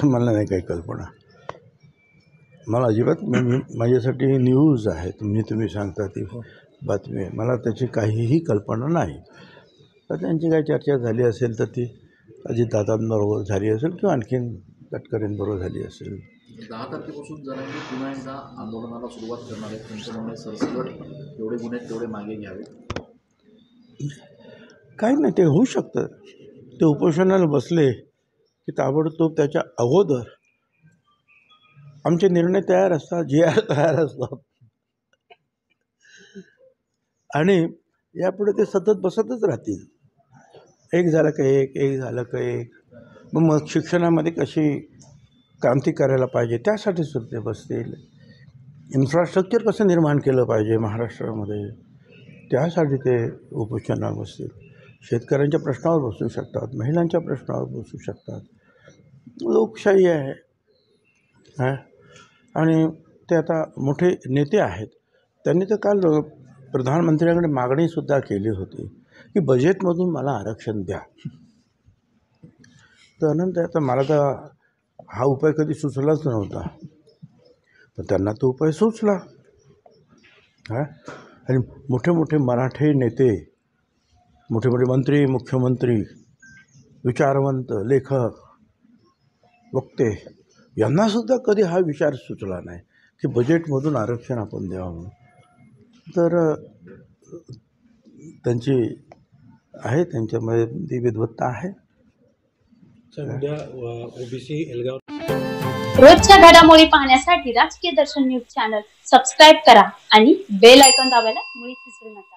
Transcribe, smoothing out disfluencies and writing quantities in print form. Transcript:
मला नाही काही कल्पना. मला अजिबात माझ्यासाठी न्यूज आहे, तुम्ही सांगता ती बातमी आहे, मला त्याची काहीही कल्पना नाही. तर त्यांची काही चर्चा झाली असेल तर ती अजितदादांबरोबर झाली असेल किंवा आणखीन तटकरेंबरोबर झाली असेल. 10 तारखेपासून जरांगे पुन्हा एकदा आंदोलनाला सुरुवात करणार आहेत. त्यांचं म्हणणं सरसकट जेवढे गुन्हे तेवढे मागे घ्यावे. काही नाही, ते होऊ शकतं. ते उपोषणाला बसले की ताबडतोब त्याच्या अगोदर आमचे निर्णय तयार असतात, जी आर तयार असतात आणि यापुढे ते सतत बसतच राहतील. एक झालं का एक झालं का एक. मग शिक्षणामध्ये कशी क्रांती करायला पाहिजे त्यासाठी सुद्धा ते बसतील. इन्फ्रास्ट्रक्चर कसं निर्माण केलं पाहिजे महाराष्ट्रामध्ये त्यासाठी ते उपोषणाला बसतील. शेतकऱ्यांच्या प्रश्नावर बसू शकतात, महिलांच्या प्रश्नावर बसू शकतात. लोकशाही आहे आणि ते आता मोठे नेते आहेत. त्यांनी तर काल प्रधानमंत्र्यांकडे मागणीसुद्धा केली होती की बजेटमधून मला आरक्षण द्या. तर अनंत आता मला तर हा उपाय कधी सुचलाच नव्हता, पण त्यांना तो उपाय सुचला. आणि मोठे मोठे मराठी नेते, मोठे मोठे मंत्री, मुख्यमंत्री, विचारवंत, लेखक, वक्ते यांनासुद्धा कधी हा विचार सुचला नाही की बजेटमधून आरक्षण आपण द्यावं. तर त्यांची आहे, त्यांच्यामध्ये ती विद्वत्ता आहे. ओबीसी एल्गार रोजच्या घडामोडी पाहण्यासाठी राजकीय दर्शन न्यूज चॅनल सबस्क्राईब करा आणि बेल आयकॉन दाबायला मुळीच विसरू नका.